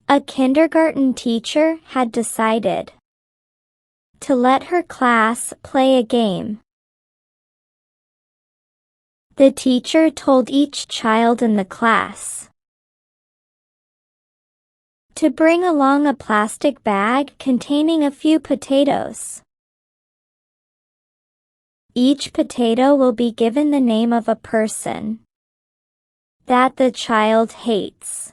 A kindergarten teacher had decided to let her class play a game. The teacher told each child in the class to bring along a plastic bag containing a few potatoes. Each potato will be given the name of a person that the child hates.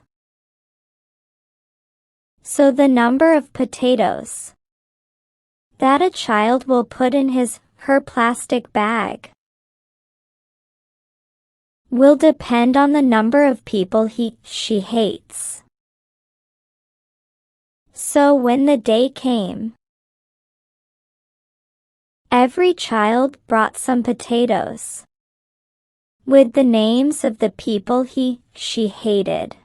So the number of potatoes that a child will put in her plastic bag will depend on the number of people she hates. So when the day came, every child brought some potatoes with the names of the people she hated.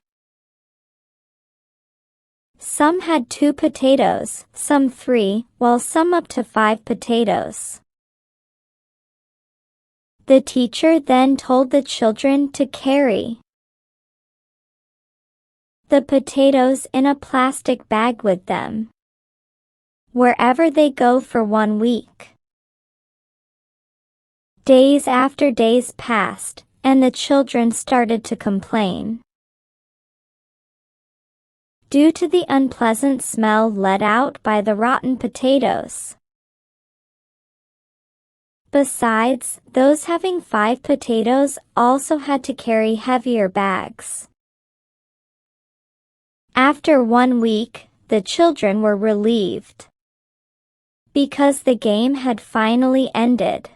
Some had 2 potatoes, some 3, while some up to 5 potatoes. The teacher then told the children to carry the potatoes in a plastic bag with them wherever they go for 1 week. Days after days passed, and the children started to complain due to the unpleasant smell let out by the rotten potatoes. Besides, those having 5 potatoes also had to carry heavier bags. After 1 week, the children were relieved because the game had finally ended.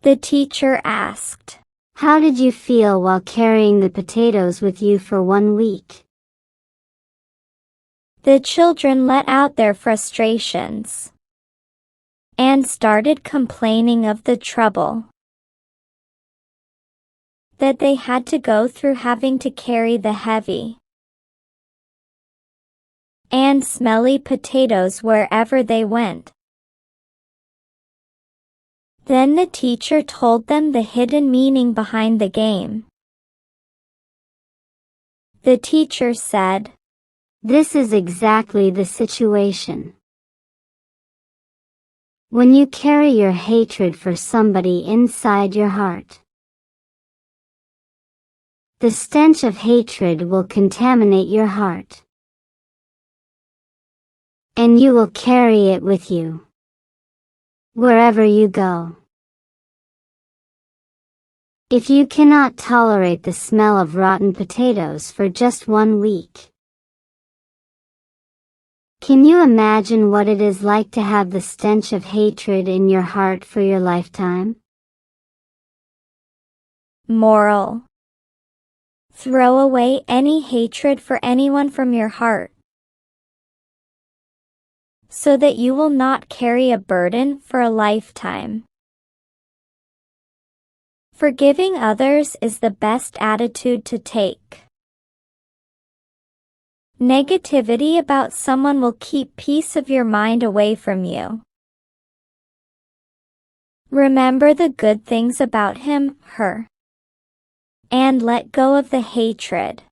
The teacher asked, "How did you feel while carrying the potatoes with you for 1 week?" The children let out their frustrations and started complaining of the trouble that they had to go through having to carry the heavy and smelly potatoes wherever they went. Then the teacher told them the hidden meaning behind the game. The teacher said, "This is exactly the situation. When you carry your hatred for somebody inside your heart, the stench of hatred will contaminate your heart, and you will carry it with you wherever you go. If you cannot tolerate the smell of rotten potatoes for just 1 week, can you imagine what it is like to have the stench of hatred in your heart for your lifetime?" Moral: throw away any hatred for anyone from your heart, so that you will not carry a burden for a lifetime. Forgiving others is the best attitude to take. Negativity about someone will keep peace of your mind away from you. Remember the good things about him, her, and let go of the hatred.